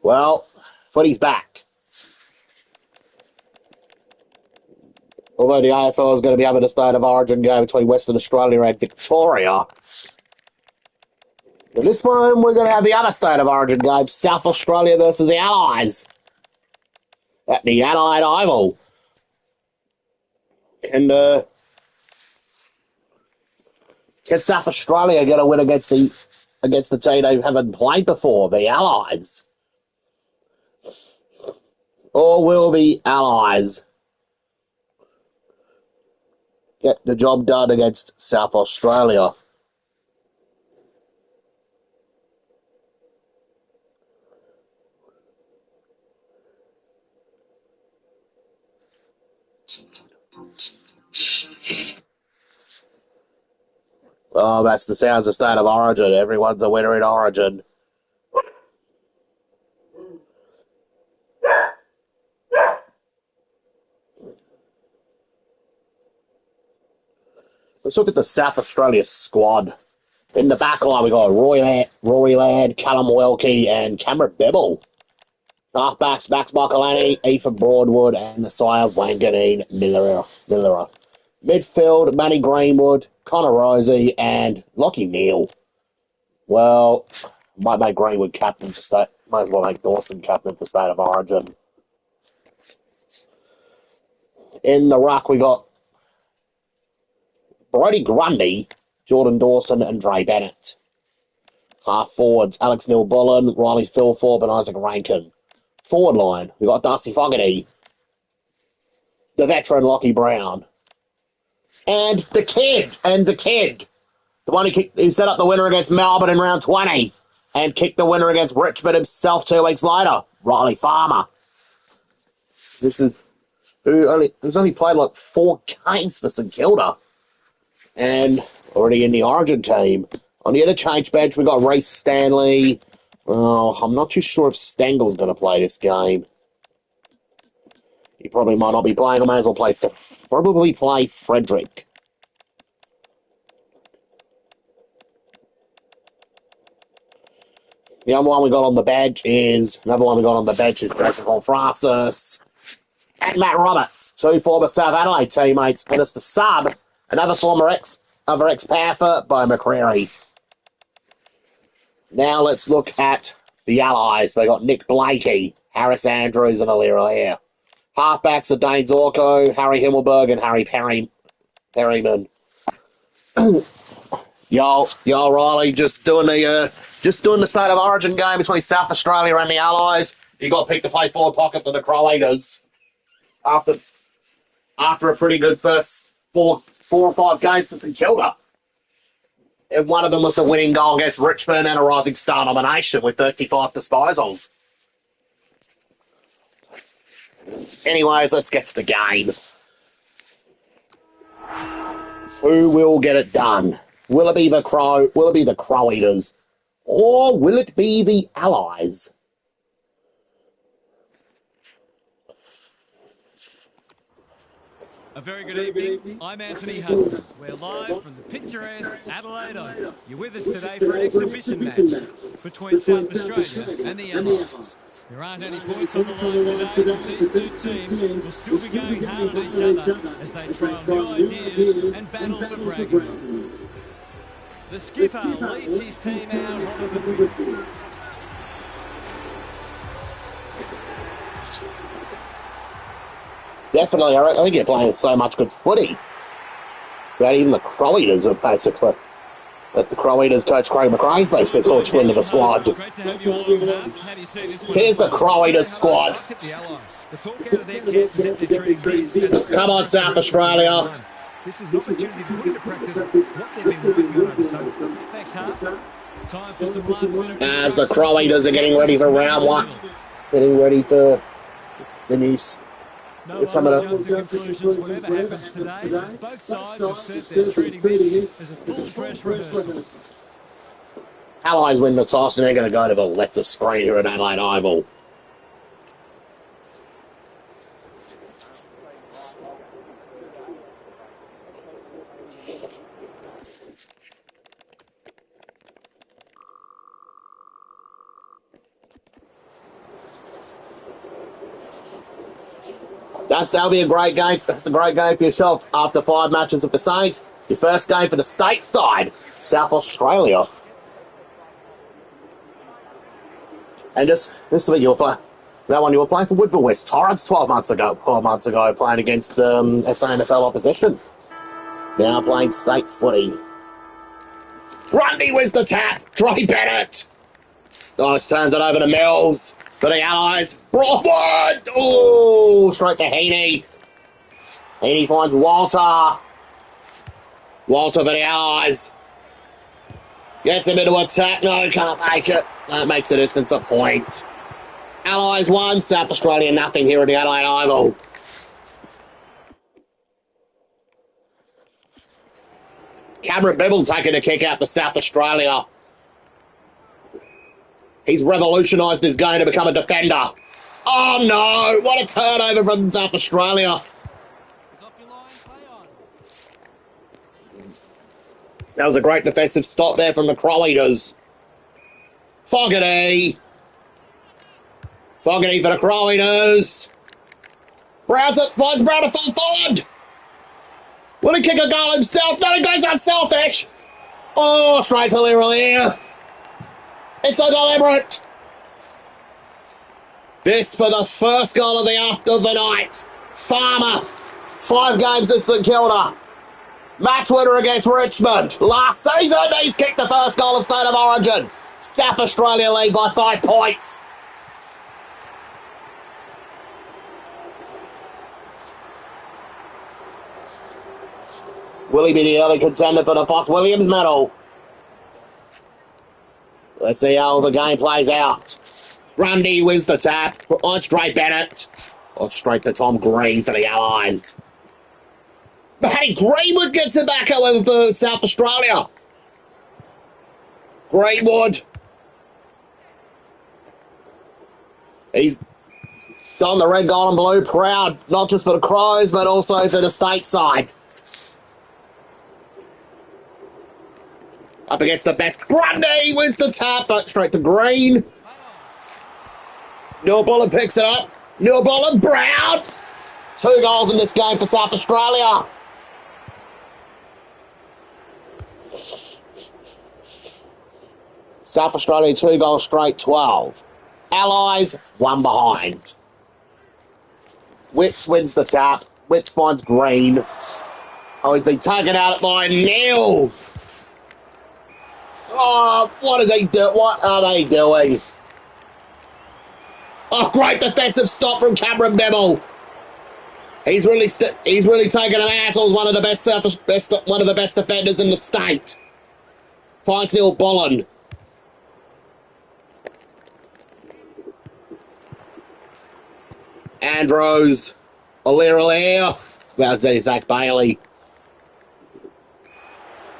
Well, footy's back. Although the AFL is going to be having a state of origin game between Western Australia and Victoria. In this one, we're going to have the other state of origin game, South Australia versus the Allies at the Adelaide Oval. And can South Australia get a win against the team they haven't played before, the Allies? Or will the Allies get the job done against South Australia? Oh, that's the sounds of state of origin. Everyone's a winner in origin. Let's look at the South Australia squad. In the back line, we got Rory Ladd, Callum Welke, and Cameron Bevel. Halfbacks, Max Michaelani, Ethan Broadwood, and the sire Wanganeen Miller. Midfield, Manny Greenwood, Connor Rosey, and Lockie Neal. Well, might make Greenwood captain for state. Might as well make Dawson captain for state of origin. In the ruck, we got Brodie Grundy, Jordan Dawson, and Dre Bennett. Half forwards, Alex Neil-Bullen, Riley Philthorpe, and Isaac Rankin. Forward line, we got Darcy Fogarty, the veteran Lockie Brown, and the kid. The one who set up the winner against Melbourne in round 20 and kicked the winner against Richmond himself 2 weeks later, Riley Farmer. This is who's only played like 4 games for St Kilda and already in the Origin team. On the interchange bench, we got Reece Stanley. Oh, I'm not too sure if Stengel's going to play this game. He probably might not be playing. I may as well probably play Frederick. The other one we got on the bench is Jason Paul-Francis and Matt Roberts, 2 former South Adelaide teammates, and it's the sub, another former ex-Panther, Bo McCreary. Now let's look at the Allies. They got Nick Blakey, Harris Andrews, and Alira Air. Halfbacks are Dane Zorko, Harry Himmelberg, and Harry Perryman. Yo, Riley, just doing the state of origin game between South Australia and the Allies. You got picked to play forward pocket for the Crusaders after a pretty good first 4 or 5 games for St Kilda. And one of them was the winning goal against Richmond and a Rising Star nomination with 35 disposals. Anyways, let's get to the game. Who will get it done? Will it be the Crow Eaters? Or will it be the Allies? A very good evening. I'm Anthony Hudson. We're live from the picturesque Adelaide Oval. You're with us today for an exhibition match between South Australia and the Allies. There aren't any points on the line today, but these two teams will still be going hard at each other as they trial new ideas and battle for bragging rights. The skipper leads his team out onto the field. Definitely, I think you're playing so much good footy. But even the Crow Eaters are basically... But the Crow Eaters coach Craig McRae's basically coach into the squad. Here's the Crow Eaters squad. Come on, South Australia. This is an opportunity to put into practice what they've been working on over summer. Thanks, Hart. Time for some last minute. As the Crow Eaters are getting ready for round 1. Getting ready for the Nice. No one will jump to conclusions whatever happens today. Both sides have said they're treating this as a full dress rehearsal. Allies win the toss and they're going to go to the left of screen here at Adelaide Oval. That'll be a great game. That's a great game for yourself after 5 matches of the Saints. Your first game for the stateside, South Australia. And just to be that one you were playing for Woodville West Torrens 12 months ago, playing against SANFL opposition. Now playing state footy. Grundy wins the tap. Dre Bennett. Nice, turns it over to Mills for the Allies. Broadwood! Oh, straight to Heaney. Heaney finds Walter. Walter for the Allies. Gets him into attack. No, can't make it. That makes the distance a point. Allies 1, South Australia nothing here at the Adelaide Oval. Cameron Bibble taking a kick out for South Australia. He's revolutionised his game to become a defender. Oh no, what a turnover from South Australia. That was a great defensive stop there from the Crow-Eaters. Fogarty. Fogarty for the Crow-Eaters. Finds Brown to fall forward. Will he kick a goal himself? No, he goes out selfish. Oh, straight to Leroy. It's a deliberate. This for the first goal of the night. Farmer. 5 games at St Kilda. Match winner against Richmond. Last season, he's kicked the first goal of State of Origin. South Australia lead by 5 points. Will he be the early contender for the Foss Williams medal? Let's see how the game plays out. Grundy wins the tap. On straight Bennett. On straight to Tom Green for the Allies. Matty Greenwood gets it back, however, for South Australia. Greenwood. He's done the red, gold and blue proud, not just for the Crows, but also for the stateside. Up against the best. Grundy wins the tap, but straight to Green. Neil Bullen picks it up. Neil Bullen, Brown. 2 goals in this game for South Australia. South Australia 2 goals straight, 12. Allies 1 behind. Witts wins the tap. Witts finds Green. Oh, he's been taken out by Neil. Oh, what is he do? What are they doing? Oh, great defensive stop from Cameron Bibble. He's really taken him out. As one of the best defenders in the state. Finds Neil Bullen. Andrews. O'Leary. About to say Zach Bailey.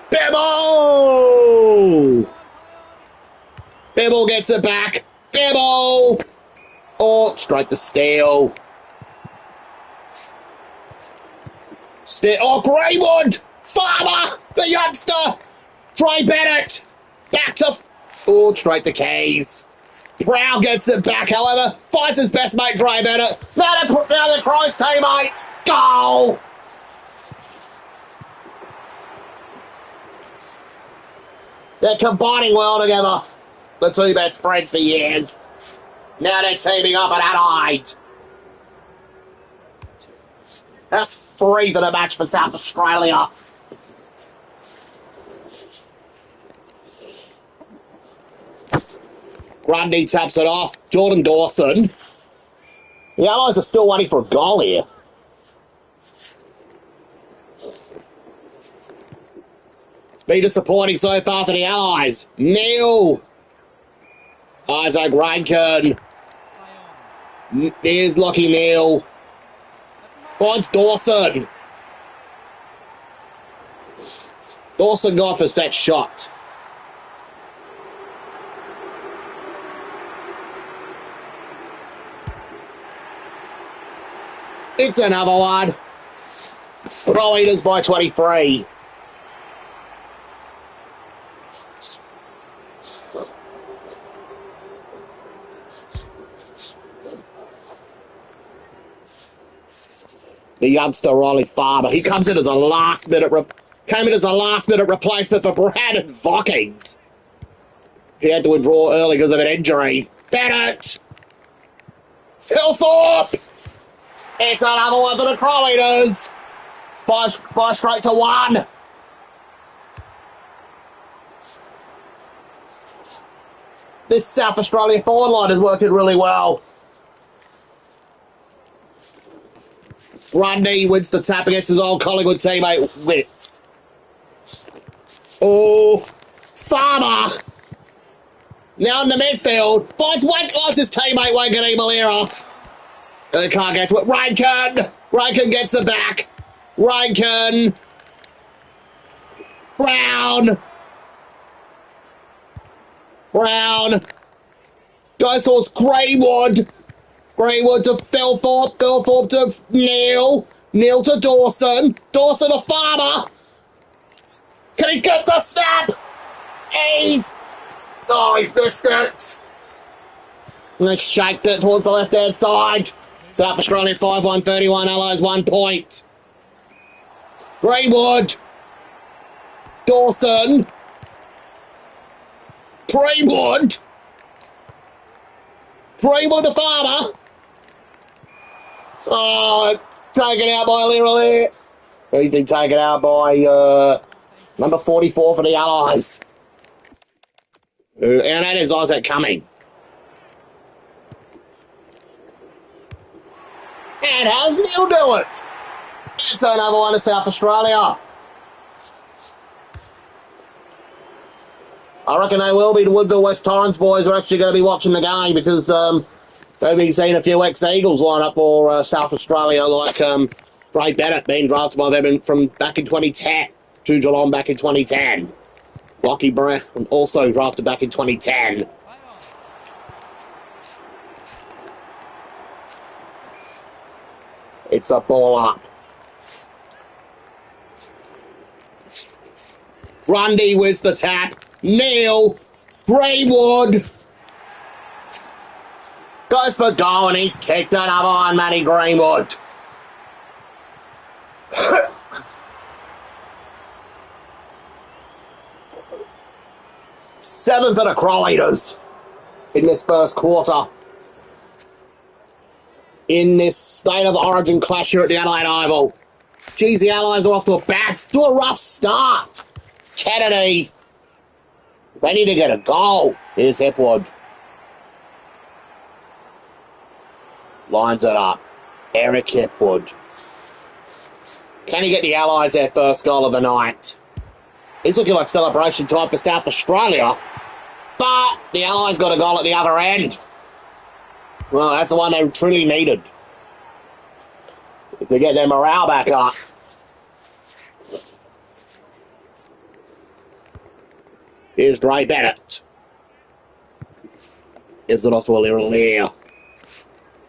Bibble! Bibble gets it back. Bibble! Oh, straight to Steele. Oh, Greenwood! Farmer! The youngster! Dre Bennett! Back to... Oh, straight to Keys. Prowl gets it back, however. Finds his best mate, Dre Bennett. Now the Crows teammates. Goal! They're combining well together. The 2 best friends for years. Now they're teaming up at Adelaide. That's 3 for the match for South Australia. Grundy taps it off. Jordan Dawson. The Allies are still waiting for a goal here. It's been disappointing so far for the Allies. Neil. Isaac Rankin. Here's Lockie Neal. Finds Dawson. Dawson got for set shot. It's another one. Crow-Eaters by 23. The youngster Riley Farmer. He comes in as a last-minute replacement for Brandon Vockings. He had to withdraw early because of an injury. Bennett! Philthorpe! It's another one for the Crow Eaters. Five straight to one. This South Australia forward line is working really well. Grundy wins the tap against his old Collingwood teammate, Witts. Oh, Farmer. Now in the midfield. Finds his teammate, Wankani Malira. They can't get to it. Rankin gets it back. Rankin. Brown. Goes towards Greywood. Greywood to Philthorpe. Philthorpe to Neil. Neil to Dawson. Dawson to Farmer. Can he get to snap? He's missed it. And they shaked it towards the left-hand side. South Australia 5-1, 31, Allies 1 point. Greenwood. Dawson. Greenwood to Farmer. Oh, taken out by Lira. He's been taken out by number 44 for the Allies. And that is Isaac Cumming. And how's Neil do it? It's another one to South Australia. I reckon they will be. The Woodville West Torrens boys are actually going to be watching the game because they've been seeing a few ex-Eagles line up for South Australia, like Ray Bennett being drafted by them from back in 2010 to Geelong back in 2010. Lockie Brown also drafted back in 2010. It's a ball up. Grundy wins the tap. Neil. Greywood. Goes for goal and he's kicked another one, Matty Greenwood. Seven for the Crow Eaters in this first quarter. In this state of origin clash here at the Adelaide Oval. Geez, the Allies are off to a rough start. Kennedy. They need to get a goal. Here's Hepwood. Lines it up. Eric Hepwood. Can he get the Allies their first goal of the night? It's looking like celebration time for South Australia. But the Allies got a goal at the other end. Well, that's the one they truly needed to get their morale back up. Here's Dre Bennett. Gives it off to a little Lear.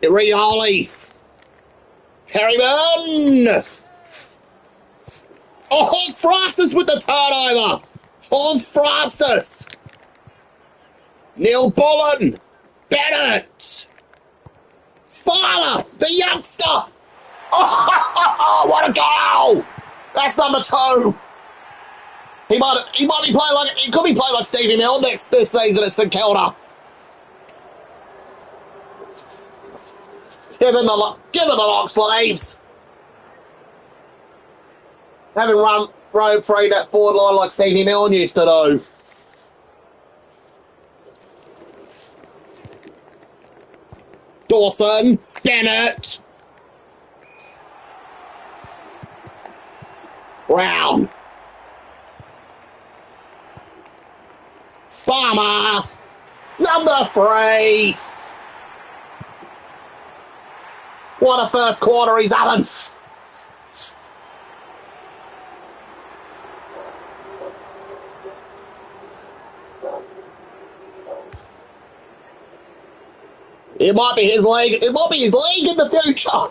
Rioli. Perryman. Oh, Francis with the turnover. Oh, Francis. Neil Bullen. Bennett. Farmer, the youngster. Oh, what a goal. That's number 2. He could be playing like Stevie Milne this season at St Kilda. Give him the long sleeves. Haven't rode free that forward line like Stevie Milne used to do. Dawson, Bennett. Brown. Farmer. Number 3. What a first quarter he's having. It might be his league. It might be his league in the future.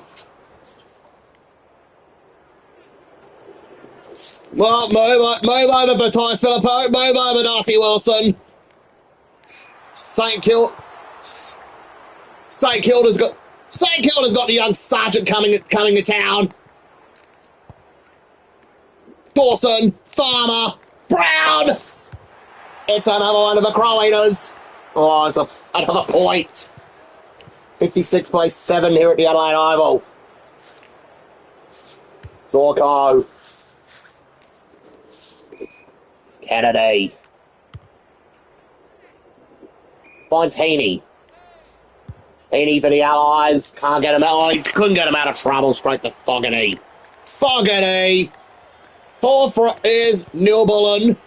Well, move over for Ty Philippo. Move over Darcy Wilson. St Kilda's got the young sergeant coming to town. Dawson, Farmer, Brown. It's another one of the Crow Eaters. Oh, it's another point. 56 plays 7 here at the Adelaide Oval. Zorko. Kennedy. Finds Heaney. Heaney for the Allies. Can't get him out. Oh, he couldn't get him out of trouble. Straight to Fogarty. Fogarty. Fourth is Neil Bullen.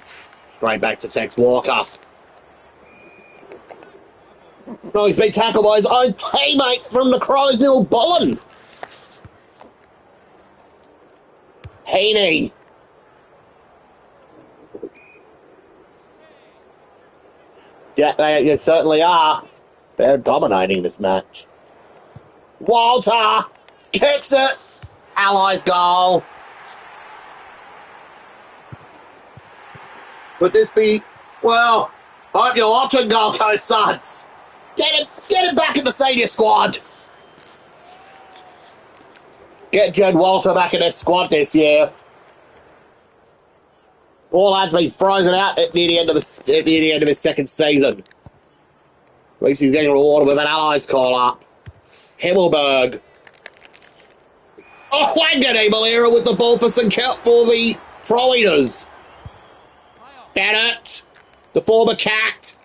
Straight back to Tex Walker. Oh, he's been tackled by his own teammate from the Crows, Neil Bullen. Heaney. Yeah, they certainly are. They're dominating this match. Walter kicks it. Allies goal. Could this be... Well, hope you're watching, Gold Coast Suns. Get it back in the senior squad. Get Jed Walter back in his squad this year. Paul has been frozen out at the end of his second season. At least he's getting rewarded with an Allies call-up. Himmelberg. Oh, Wangani Malera with the ball for St Kilda for the Pro Eaters. Bennett, the former Cat.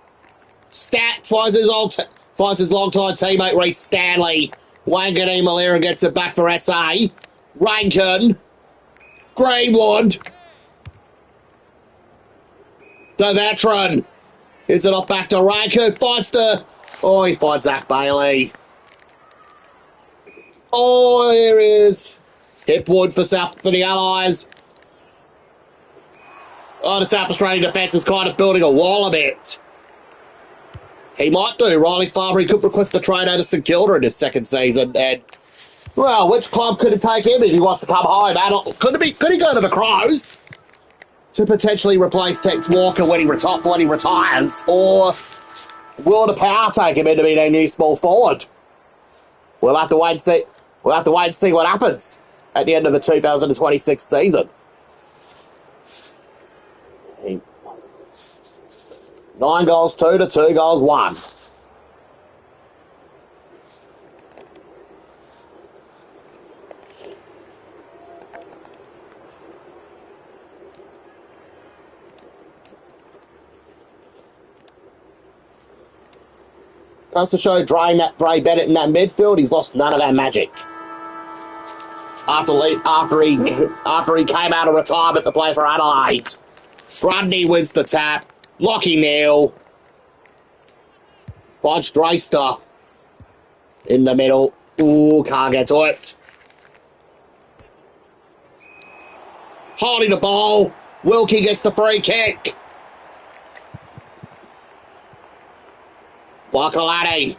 Stat finds his long-time teammate Reece Stanley. Wangani Malera gets it back for SA. Rankin. Greenwood. The veteran. Is it off back to Rankin? He finds Zach Bailey. Oh, here is Hipwood for the Allies. Oh, the South Australian defence is kind of building a wall a bit. He might do. Riley Farmer, he could request a trade out of St Kilda in his second season. And, well, which club could it take him if he wants to come home? Could he go to the Crows to potentially replace Tex Walker when he retires? Or will the Power take him in to be their new small forward? We'll have to wait and see. We'll have to wait and see what happens at the end of the 2026 season. 9 goals 2 to 2 goals 1. Goes to show Dre Bennett in that midfield, he's lost none of that magic. After he came out of retirement to play for Adelaide. Grundy wins the tap. Lockie Neal. Bodge Drayster in the middle. Ooh, can't get to it. Holding the ball. Wilkie gets the free kick. Wakalani.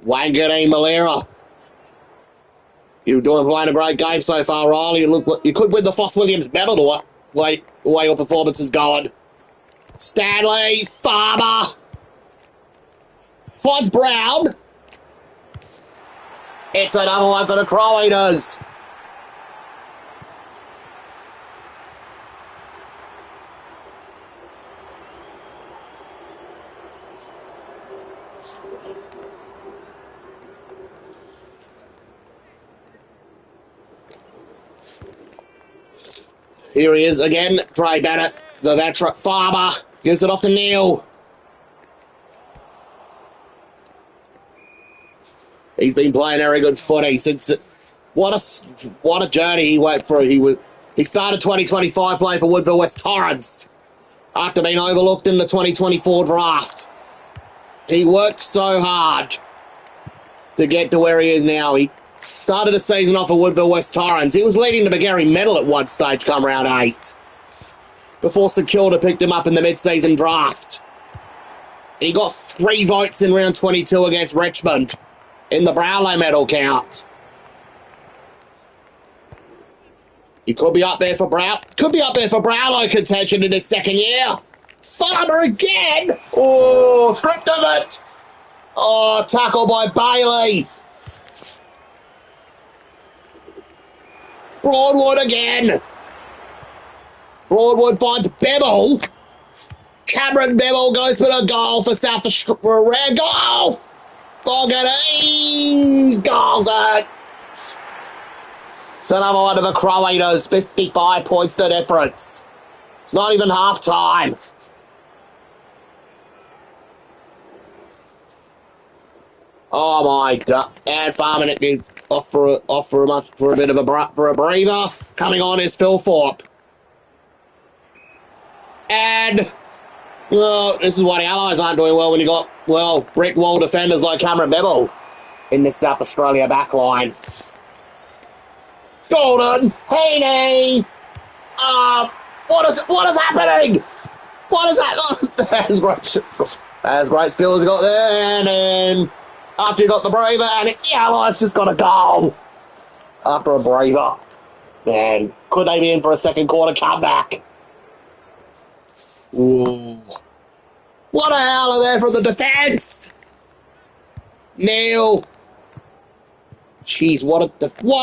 Wangari Malera. You're playing a great game so far, Riley. You could win the Foss Williams medal the way your performance is going. Stanley, Farmer. Finds Brown. It's another one for the Crow Eaters. Here he is again. Dre Bennett, the veteran. Farmer gives it off to Neil. He's been playing very good footy since what a journey he went through. He started 2025 playing for Woodville West Torrens after being overlooked in the 2024 draft. He worked so hard to get to where he is now. He started the season off at Woodville West Torrens. He was leading the McGarry medal at one stage come round 8 before St Kilda picked him up in the mid-season draft. He got 3 votes in round 22 against Richmond in the Brownlow medal count. He could be up there for Brownlow contention in his second year. Farmer again. Oh, stripped of it. Oh, tackle by Bailey. Broadwood again. Broadwood finds Bevel. Cameron Bevel goes for the goal for South Australia. For a rare goal. Fogarty. Goals it. It's another one of the Crusaders. 55 points to difference. It's not even half time. Oh my god. And Farman it off for a bit of a breather. Coming on is Phil Thorpe. And well, this is why the Allies aren't doing well when you got, well, brick wall defenders like Cameron Bevel in the South Australia back line. Golden, Haney. What is happening? What is that? That's great skills he got there, and then after you got the braver, and the Allies just got a goal after a braver. And could they be in for a second quarter comeback? Ooh. What a howler there from the defence! Neil. Jeez, what a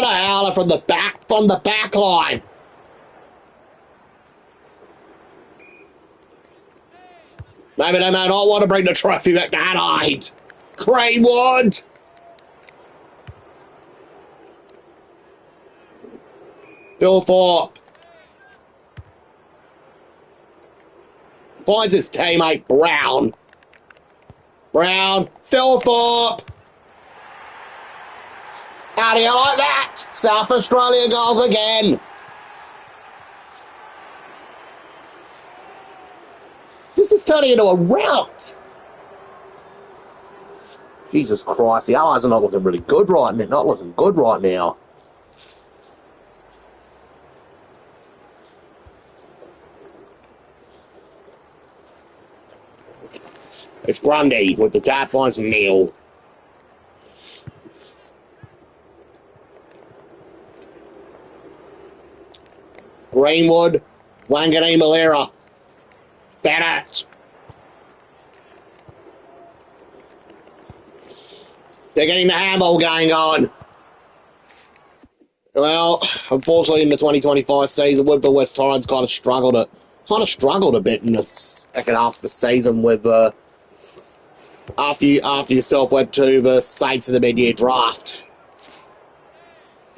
howler from the back line. Maybe they may not want to bring the trophy back to Adelaide. Greenwood. Bill Thorpe. Finds his teammate Brown. Phil Thorpe. How do you like that? South Australia goals again. This is turning into a rout. Jesus Christ, the Allies are not looking really good right now. Not looking good right now. It's Grundy with the tap lines and Neil. Greenwood, Wangani Malera. Bennett. They're getting the handball going on. Well, unfortunately in the 2025 season, Woodville West Torrens kind of struggled a bit in the second half of the season with after yourself went to the Saints in the mid-year draft.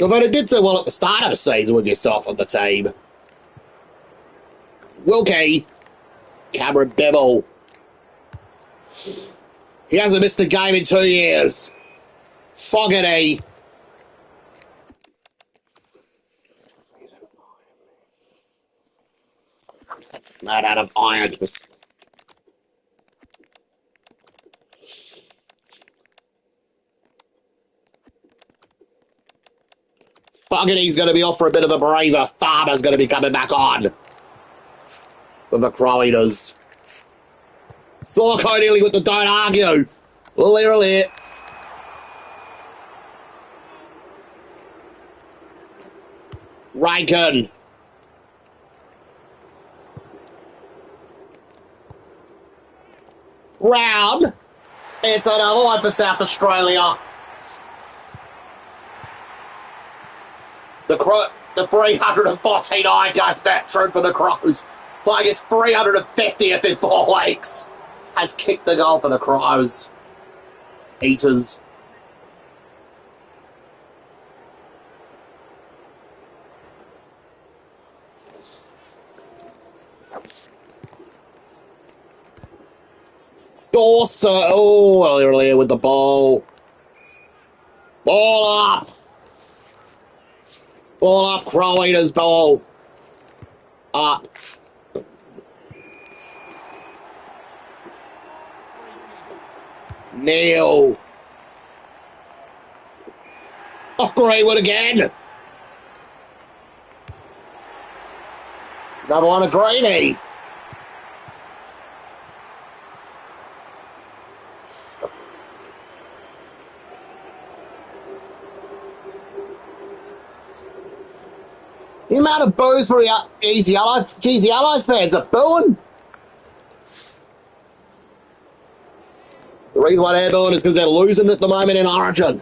Although it did so well at the start of the season with yourself on the team. Wilkie. Cameron Bevel. He hasn't missed a game in 2 years. Fogarty. Made out of iron. Fogarty's going to be off for a bit of a braver. Farmer's going to be coming back on. For the Crusaders. Sorko nearly with the don't argue. Literally. Rankin. Brown. It's another one for South Australia. The 349 game veteran for the Crows. Playing its 350th in 4 weeks. Has kicked the goal for the Crows. Eaters. Dawson. Oh, earlier with the ball. Ball up. Ball up, Crow Eaters ball. Up. Neil. Oh, Greenwood again. Another one of Greeny. The amount of boos for Easy Allies, Geezy Allies fans are booing. The reason why they're booing is because they're losing at the moment in Origin.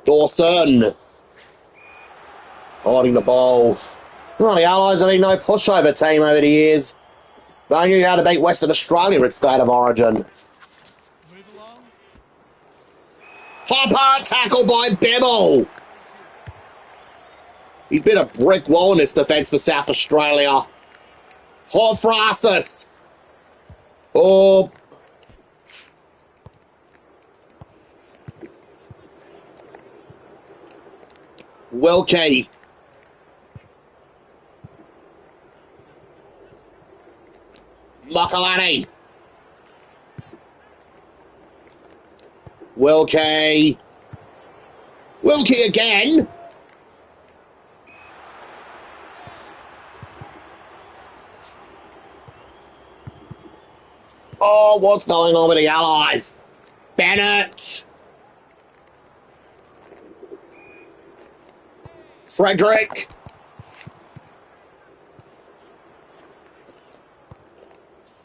Dawson. Holding the ball. Well, the Allies have been no pushover team over the years. They knew how to beat Western Australia at State of Origin. Move along. Hopper tackled by Bevel. He's been a brick wall in this defence for South Australia. Horfrasis. Oh. Wilkie. Makalani. Wilkie. Wilkie again. Oh, what's going on with the Allies? Bennett. Frederick.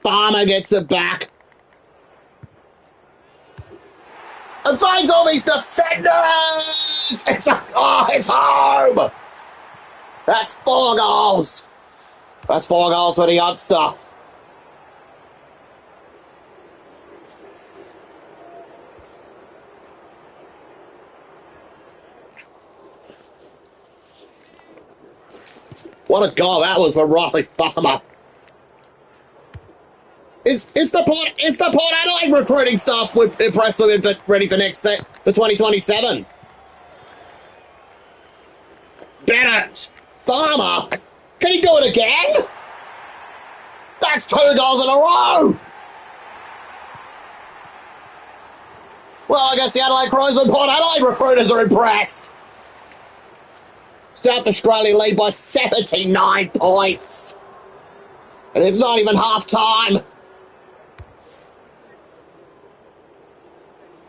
Farmer gets it back. And finds all these defenders! It's home! That's 4 goals. That's 4 goals for the youngster. What a goal that was for Riley Farmer. Is the Port Adelaide recruiting staff impressed with him ready for next set for 2027? Bennett, Farmer, can he do it again? That's 2 goals in a row. Well, I guess the Adelaide Crows and Port Adelaide recruiters are impressed. South Australia lead by 79 points. And it's not even half time.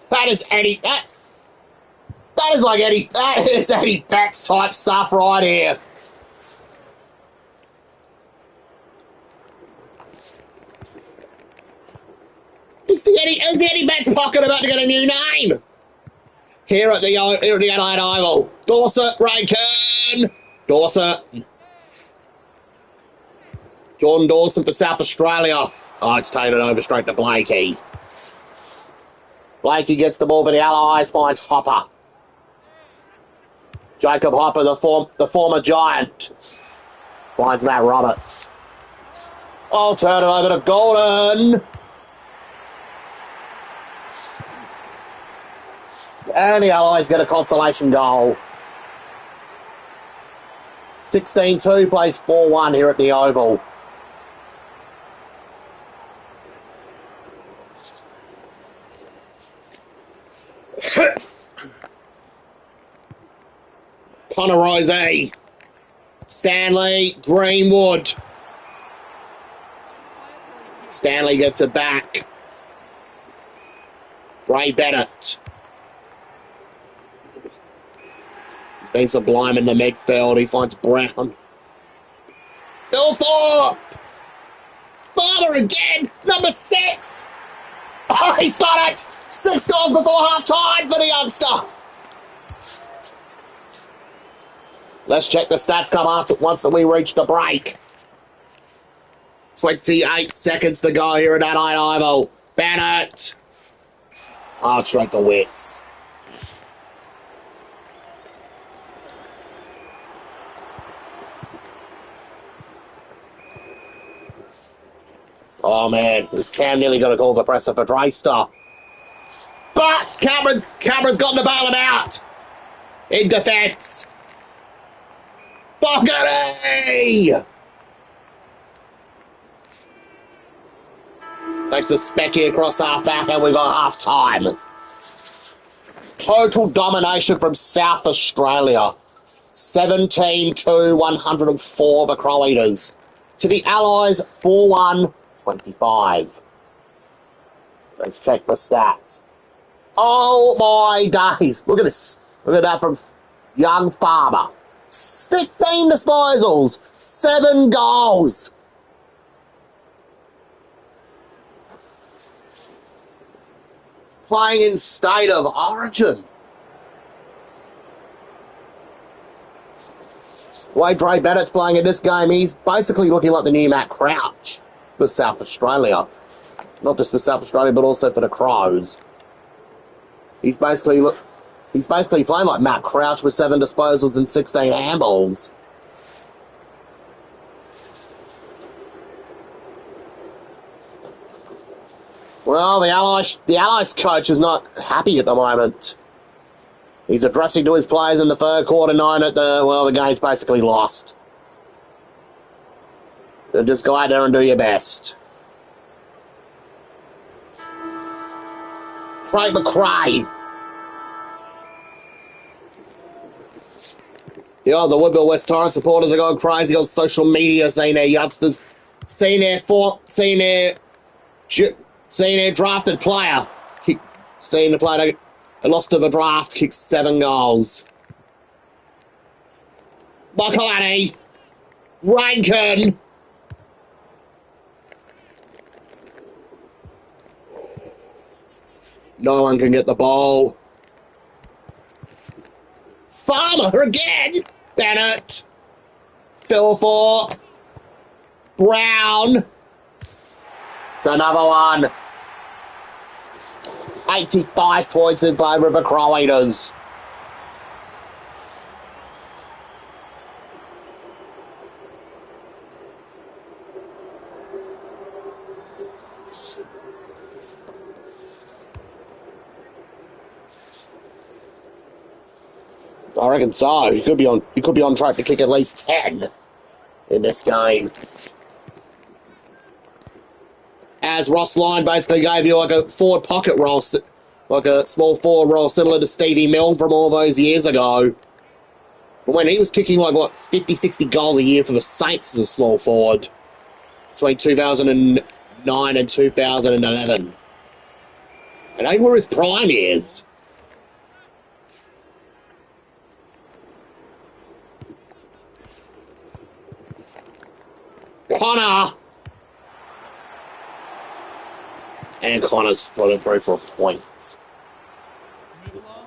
That is Eddie Beck's type stuff right here. Is the Eddie Beck's pocket about to get a new name? Here at the Adelaide Oval. Dorset, Rankin. Dorset. Jordan Dawson for South Australia. Oh, it's taken over straight to Blakey. Blakey gets the ball for the Allies, finds Hopper. Jacob Hopper, the former Giant, finds Matt Roberts. I'll turn it over to Golden. And the Allies get a consolation goal. 16-2 plays 4-1 here at the Oval. Connor Rose, Stanley, Greenwood. Stanley gets it back. Ray Bennett. He's been sublime in the midfield. He finds Brown. Bill Thorpe. Farmer again. Number 6. Oh, he's got it. 6 goals before half-time for the youngster. Let's check the stats come after once we reach the break. 28 seconds to go here at Adelaide Oval. Bennett. Oh, straight to Wits. Oh, man. This Cam nearly got a call for presser for Draystar. But Cameron's gotten to bail him out. In defence. Fogarty! Takes a specky across half-back and we've got half-time. Total domination from South Australia. 17-2, 104 the Crow Eaters. To the Allies, 4-1, 25. Let's check the stats. Oh my days. Look at this. Look at that from young Farmer. 15 disposals, 7 goals. Playing in State of Origin. The way Dre Bennett's playing in this game, he's basically looking like the new Matt Crouch for South Australia. Not just for South Australia, but also for the Crows. He's basically playing like Matt Crouch with 7 disposals and 16 handballs. Well, the Allies coach is not happy at the moment. He's addressing to his players in the third quarter, 9 at the game's basically lost. So just go out there and do your best. Craig McRae. Yeah, the Woodville West Torrens supporters are going crazy on social media, seeing their youngsters, seeing their drafted player, seeing the player that lost to the draft, kicked 7 goals. Michaelani, Rankin. No one can get the ball. Farmer again. Bennett. Philfor. Brown. It's another one. 85 points in favour of the Croaters. I reckon so. He could be on track to kick at least 10 in this game. As Ross Lyon basically gave you like a forward pocket role, like a small forward role similar to Stevie Milne from all those years ago. When he was kicking like, what, 50, 60 goals a year for the Saints as a small forward between 2009 and 2011. And they were his prime years. Connor! And Connor's got it through for a point. Move along.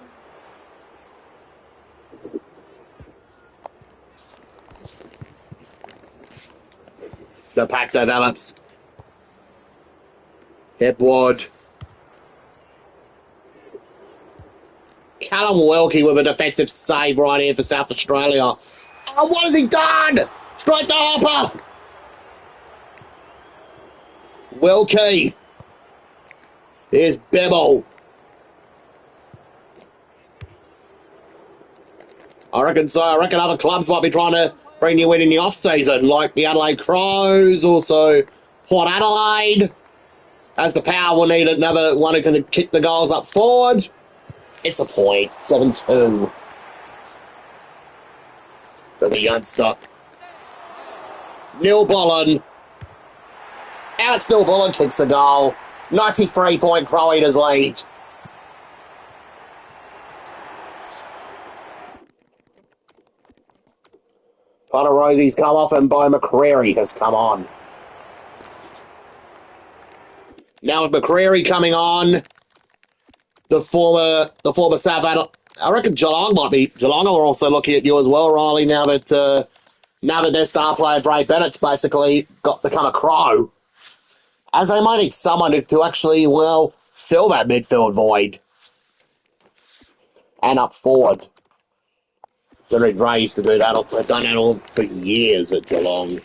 The pack develops. Hipwood. Callum Welke with a defensive save right here for South Australia. Oh, what has he done? Straight to Hopper. Welke. Here's Bebel. I reckon so. I reckon other clubs might be trying to bring you in the off-season, like the Adelaide Crows, also Port Adelaide, as the Power will need another one who can kick the goals up forward. It's a point, 7-2. For the youngster. Neil Bolland. Alex Neil Bolland kicks a goal. 93-point Croaters lead. Connor Rosie's come off and Bo McCreary has come on. Now with McCreary coming on, the former South Adelaide, I reckon Geelong are also looking at you as well, Riley, now that their star player Dre Bennett's basically become a Crow. As they might need someone to actually, fill that midfield void. And up forward. Derek Dre used to do that. They've done that all for years at Geelong.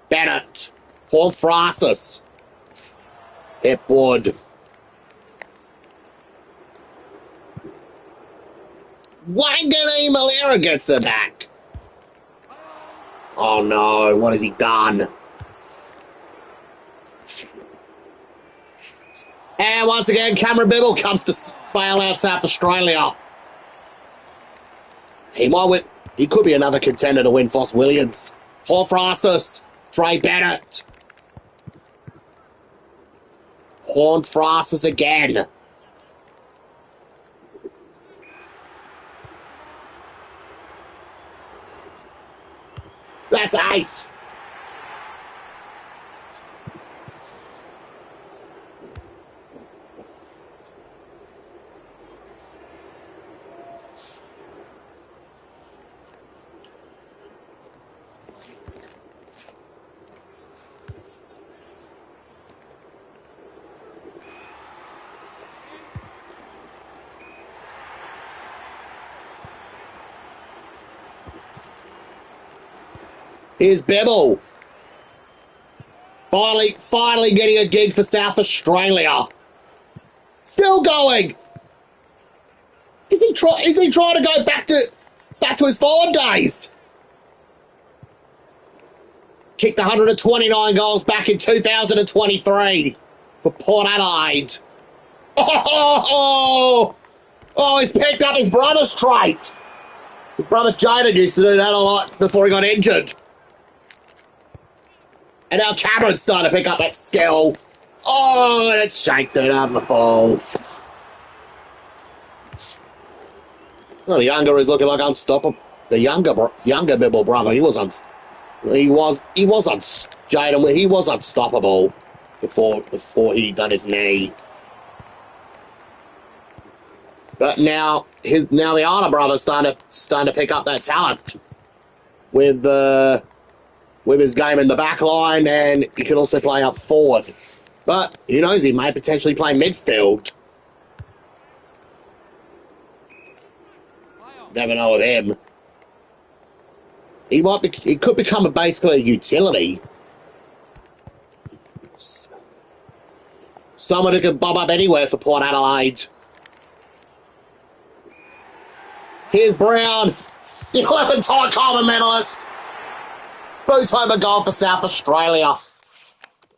Bennett. Paul Francis. Hipwood. Wangani Malera gets it back. Oh no, what has he done? And once again, Cameron Bibble comes to bail out South Australia. He could be another contender to win Foss Williams. Paul Francis, Trey Bennett. Horn Francis again. That's 8. Here's Bebel. Finally getting a gig for South Australia. Still going. Is he trying to go back to his forward days? Kicked 129 goals back in 2023 for Port Adelaide. Oh, he's picked up his brother's trait. His brother Jaden used to do that a lot before he got injured. And now Cameron's starting to pick up that skill. Oh, and it's shanked it out of the ball. Well, the younger is looking like unstoppable. The younger Bibble brother, he was unstoppable before he done his knee. But now the Arna brother's starting to pick up that talent with his game in the back line, and he can also play up forward. But who knows, he may potentially play midfield. Never know with him. He could become basically a utility. Someone who can bob up anywhere for Port Adelaide. Here's Brown, the 11-time Coleman medalist. Boots home a goal for South Australia.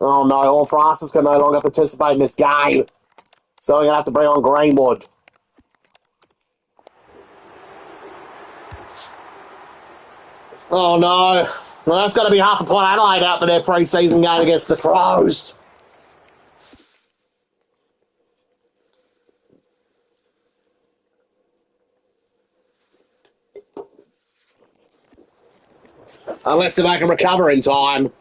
Oh no, All Francis can no longer participate in this game. So we're going to have to bring on Greenwood. Oh no. Well, that's got to be half of Port Adelaide out for their pre-season game against the Crows. Unless they can recover in time.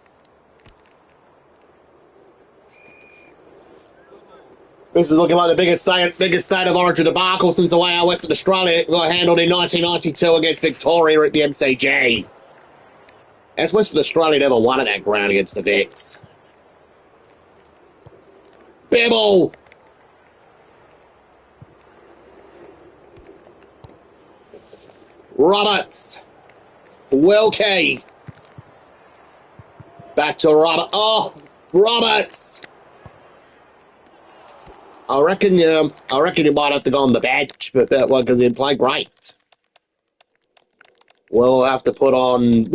This is looking like the biggest state of origin debacle since the way our Western Australia got handled in 1992 against Victoria at the MCG. As Western Australia never won at that ground against the Vics. Bibble! Roberts! Wilkie! Back to Robert. Oh, Roberts! I reckon you might have to go on the bench, but because he played great. We'll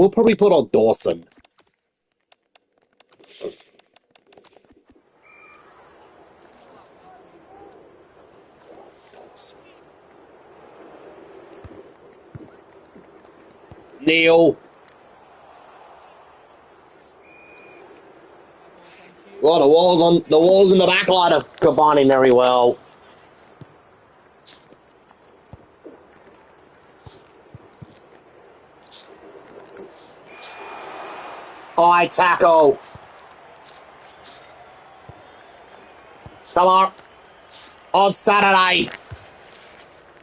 probably put on Dawson. Neil. Well, the walls in the back line are combining very well. High tackle. Come on. On Saturday,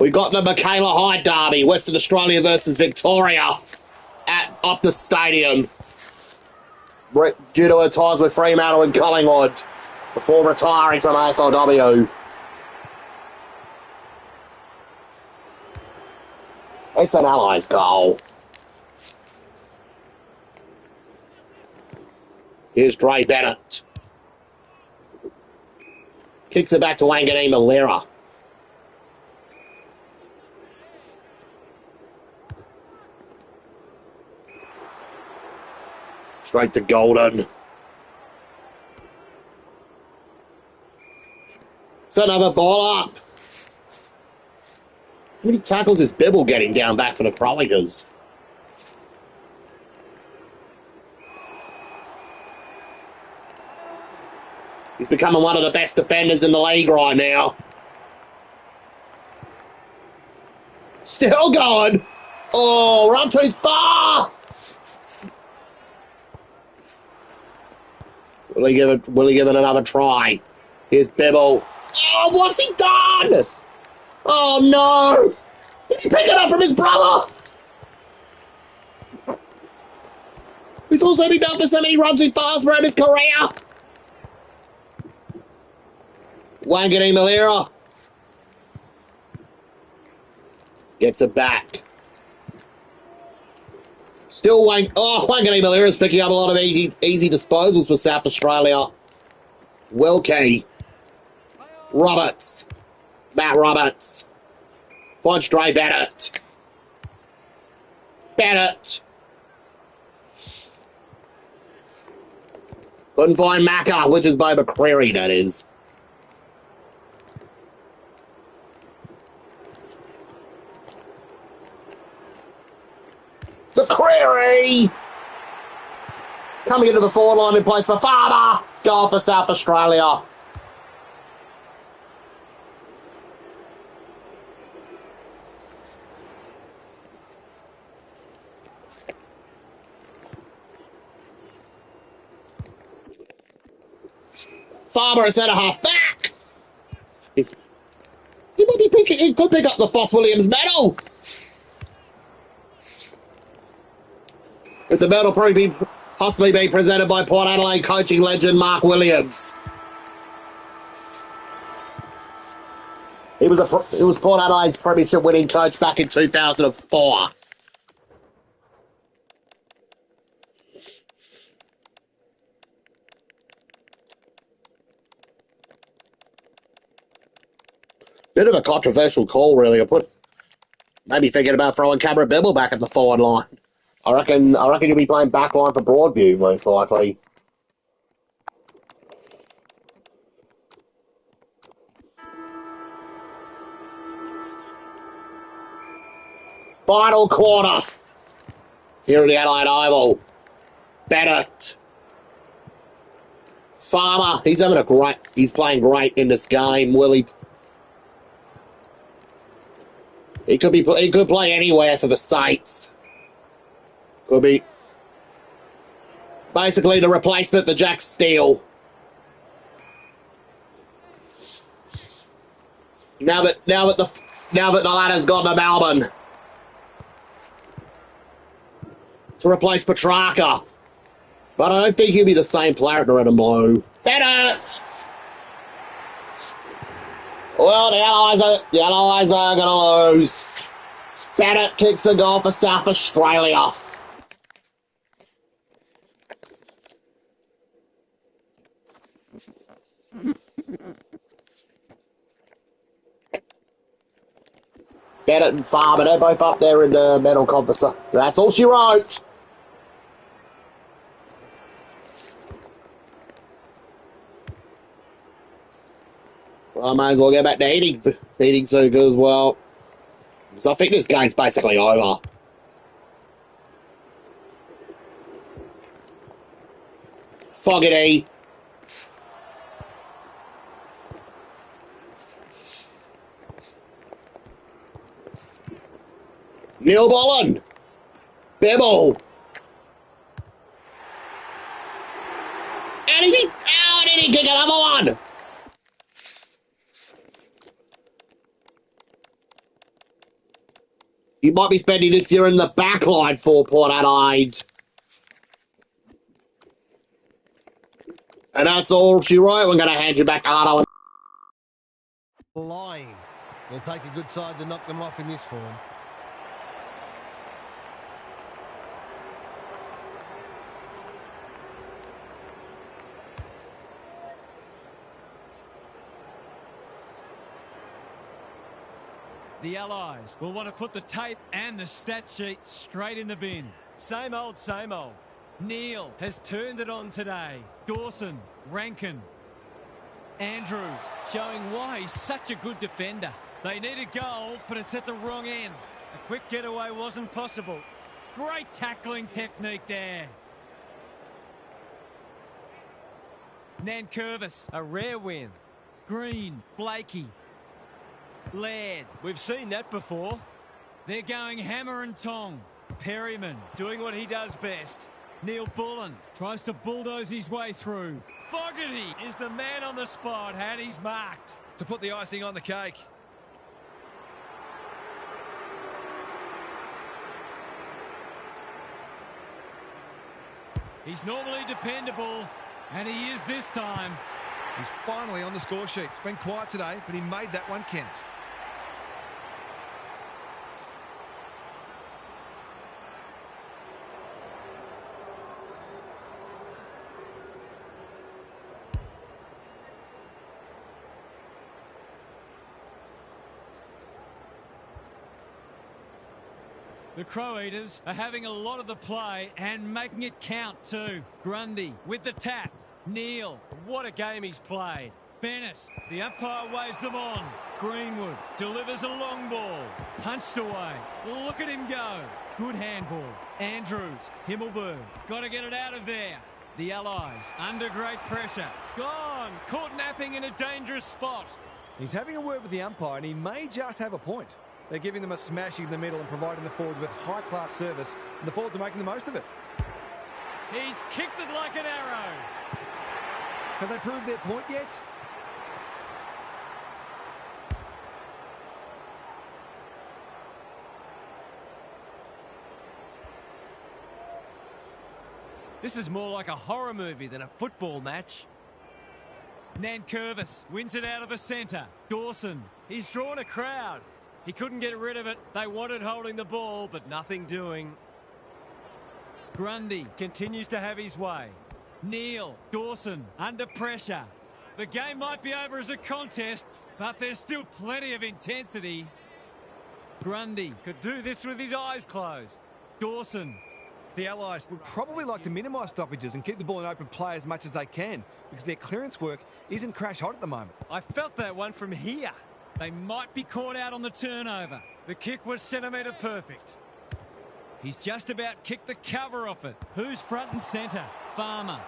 we got the Michaela Hyde derby, Western Australia versus Victoria at Optus Stadium. Due to her ties with Fremantle and Collingwood before retiring from AFLW. It's an Allies goal. Here's Dre Bennett. Kicks it back to Wanganeen Malera. Straight to Golden. It's another ball up. How many tackles is Bibble getting down back for the Crawlers? He's becoming one of the best defenders in the league right now. Still going. Oh, run too far. Will he give it another try? Here's Bibble. Oh, what's he done? Oh no! Did he pick it up from his brother? He's also been known for so many runs in fast throughout his career. Wangani Malira gets it back. Still Wangani Malira's picking up a lot of easy disposals for South Australia. Wilkie. Roberts. Matt Roberts. Finds Dre Bennett. Bennett. Couldn't find Macca, which is by McCreary, that is. McCreary! Coming into the forward line in place for Farmer. Goal for South Australia. Farmer is centre half back. He could pick up the Foss Williams medal. With the medal possibly being presented by Port Adelaide coaching legend Mark Williams. He was Port Adelaide's premiership winning coach back in 2004. Bit of a controversial call, really. Maybe thinking about throwing Cameron Bibble back at the forward line. I reckon you'll be playing back line for Broadview, most likely. Final quarter here at the Adelaide Oval. Bennett. Farmer, he's playing great in this game, Willie. He could play anywhere for the Saints. Could be basically the replacement for Jack Steele. Now that the ladder's gone to Melbourne to replace Petrarca. But I don't think he'll be the same player at the Red and Blue. Bennett! Well, the Allies are going to lose. Bennett kicks a goal for South Australia. Bennett and Farmer, they're both up there in the medal composite. That's all she wrote. Well, I might as well go back to eating soon as well. Because I think this game's basically over. Fogarty. Neil Bolland. Bibble. And he kick another one. He might be spending this year in the back line for Port Adelaide. And that's all she wrote. We're going to hand you back to Arno. Lying. Will take a good side to knock them off in this form. The Allies will want to put the tape and the stat sheet straight in the bin. Same old, same old. Neil has turned it on today. Dawson, Rankin, Andrews showing why he's such a good defender. They need a goal, but it's at the wrong end. A quick getaway wasn't possible. Great tackling technique there. Nankervis, a rare win. Green, Blakey, Laird, we've seen that before. They're going hammer and tong. Perryman doing what he does best. Neil Bullen tries to bulldoze his way through. Fogarty is the man on the spot and he's marked. To put the icing on the cake. He's normally dependable, and he is this time. He's finally on the score sheet. It's been quiet today, but he made that one count. The Crow Eaters are having a lot of the play and making it count too. Grundy with the tap. Neal, what a game he's played. Bennett, the umpire waves them on. Greenwood delivers a long ball. Punched away. Look at him go. Good handball. Andrews, Himmelberg, got to get it out of there. The Allies under great pressure. Gone. Caught napping in a dangerous spot. He's having a word with the umpire, and he may just have a point. They're giving them a smashing in the middle and providing the forward with high-class service, and the forwards are making the most of it. He's kicked it like an arrow. Have they proved their point yet? This is more like a horror movie than a football match. Nankervis wins it out of the centre. Dawson, he's drawn a crowd. He couldn't get rid of it. They wanted holding the ball, but nothing doing. Grundy continues to have his way. Neal, Dawson, under pressure. The game might be over as a contest, but there's still plenty of intensity. Grundy could do this with his eyes closed. Dawson. The Allies would probably like to minimise stoppages and keep the ball in open play as much as they can, because their clearance work isn't crash hot at the moment. I felt that one from here. They might be caught out on the turnover. The kick was centimetre perfect. He's just about kicked the cover off it. Who's front and centre? Farmer.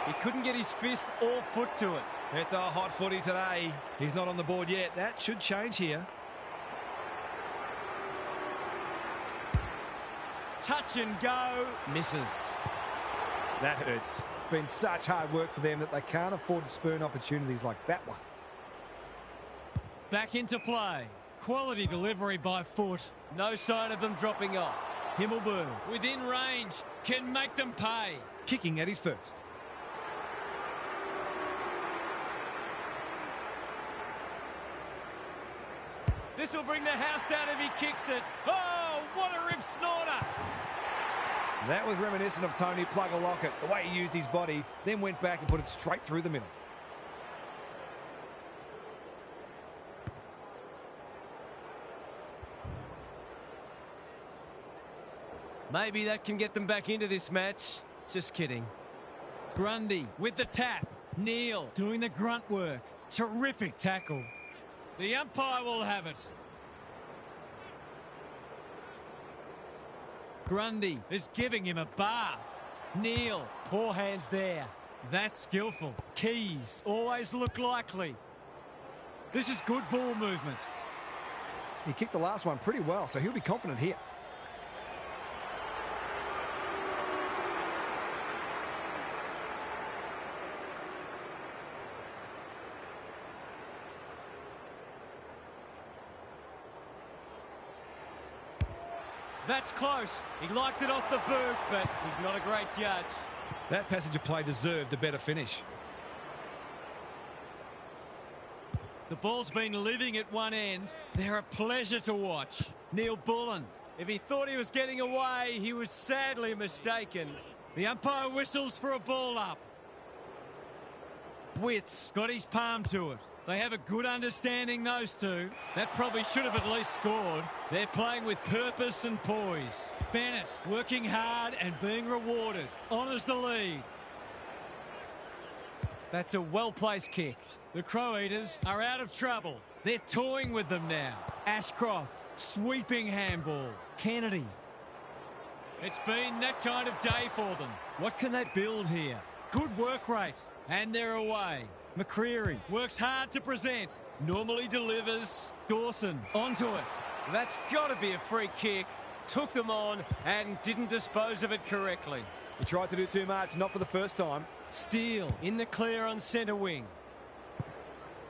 He couldn't get his fist or foot to it. It's a hot footy today. He's not on the board yet. That should change here. Touch and go. Misses. That hurts. It's been such hard work for them that they can't afford to spurn opportunities like that one. Back into play. Quality delivery by foot. No sign of them dropping off. Himmelberg, within range, can make them pay. Kicking at his first. This will bring the house down if he kicks it. Oh, what a rip snorter. That was reminiscent of Tony Plugger-Lockett, the way he used his body, then went back and put it straight through the middle. Maybe that can get them back into this match. Just kidding. Grundy with the tap. Neal doing the grunt work. Terrific tackle. The umpire will have it. Grundy is giving him a bath. Neal, poor hands there. That's skillful. Keys always look likely. This is good ball movement. He kicked the last one pretty well, so he'll be confident here. That's close. He liked it off the boot, but he's not a great judge. That passage of play deserved a better finish. The ball's been living at one end. They're a pleasure to watch. Neil Bullen. If he thought he was getting away, he was sadly mistaken. The umpire whistles for a ball up. Witts got his palm to it. They have a good understanding, those two. That probably should have at least scored. They're playing with purpose and poise. Bennett working hard and being rewarded. Honours the lead. That's a well-placed kick. The Crow Eaters are out of trouble. They're toying with them now. Ashcroft, sweeping handball. Kennedy. It's been that kind of day for them. What can they build here? Good work rate. And they're away. McCreary works hard to present. Normally delivers. Dawson onto it. That's got to be a free kick. Took them on and didn't dispose of it correctly. He tried to do too much, not for the first time. Steele in the clear on centre wing.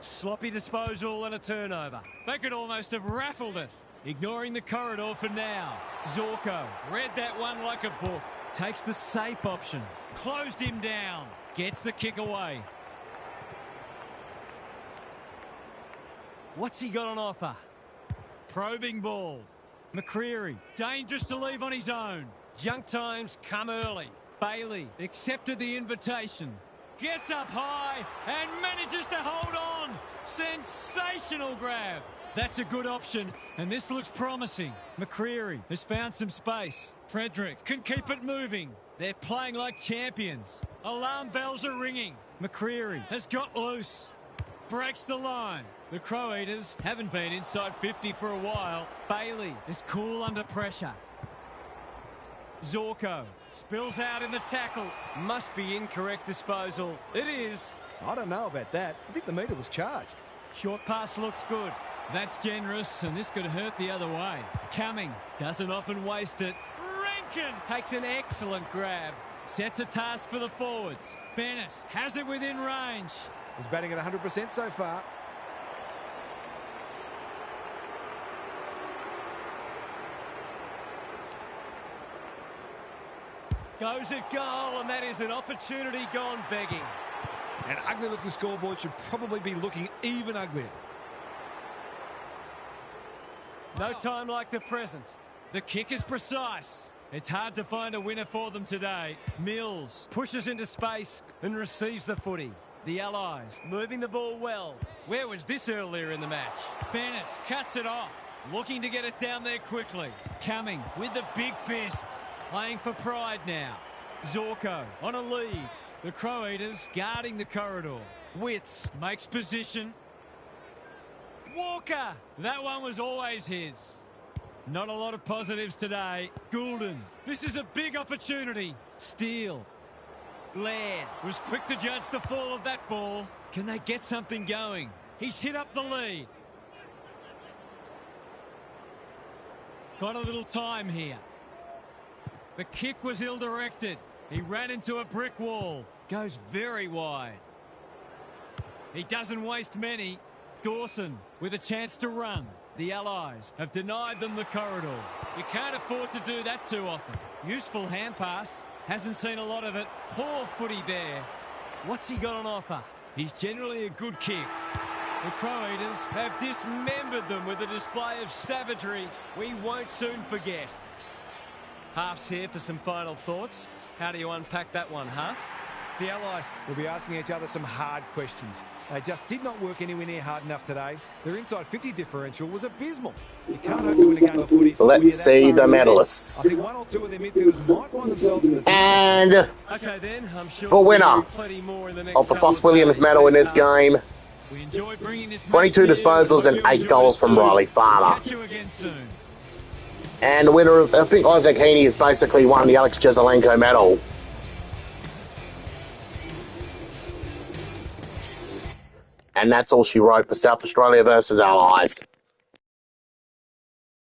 Sloppy disposal and a turnover. They could almost have raffled it. Ignoring the corridor for now. Zorko read that one like a book. Takes the safe option. Closed him down. Gets the kick away. What's he got on offer? Probing ball. McCreary, dangerous to leave on his own. Junk times come early. Bailey accepted the invitation. Gets up high and manages to hold on. Sensational grab. That's a good option, and this looks promising. McCreary has found some space. Frederick can keep it moving. They're playing like champions. Alarm bells are ringing. McCreary has got loose. Breaks the line. The Crow Eaters haven't been inside 50 for a while. Bailey is cool under pressure. Zorko spills out in the tackle. Must be incorrect disposal. It is. I don't know about that. I think the meter was charged. Short pass looks good. That's generous, and this could hurt the other way. Cumming doesn't often waste it. Rankin takes an excellent grab. Sets a task for the forwards. Bennett has it within range. He's batting at 100% so far. Goes at goal, and that is an opportunity gone begging. An ugly-looking scoreboard should probably be looking even uglier. No time like the present. The kick is precise. It's hard to find a winner for them today. Mills pushes into space and receives the footy. The Allies moving the ball well. Where was this earlier in the match? Bennett cuts it off. Looking to get it down there quickly. Cumming with the big fist. Playing for pride now. Zorko on a lead. The Crow Eaters guarding the corridor. Witts makes position. Walker. That one was always his. Not a lot of positives today. Goulden. This is a big opportunity. Steele. Laird was quick to judge the fall of that ball. Can they get something going? He's hit up the lead. Got a little time here. The kick was ill-directed. He ran into a brick wall. Goes very wide. He doesn't waste many. Dawson with a chance to run. The Allies have denied them the corridor. You can't afford to do that too often. Useful hand pass. Hasn't seen a lot of it. Poor footy there. What's he got on offer? He's generally a good kick. The Crow Eaters have dismembered them with a display of savagery we won't soon forget. Half's here for some final thoughts. How do you unpack that one, Half? The Allies will be asking each other some hard questions. They just did not work anywhere near hard enough today. Their inside 50 differential was abysmal. You can't hope to win a game of footy. Let's see the medalists. I think one or two of their midfielders might find themselves in the... And Okay, then, I'm sure for winner plenty more in the next of the couple Foss Williams days. medal in this game, We enjoyed bringing this 22 match to you. disposals and 8 goals from Riley Farmer. Catch you again soon. And the winner of, I think Isaac Heaney has basically won the Alex Jesaulenko medal. And that's all she wrote for South Australia versus Allies.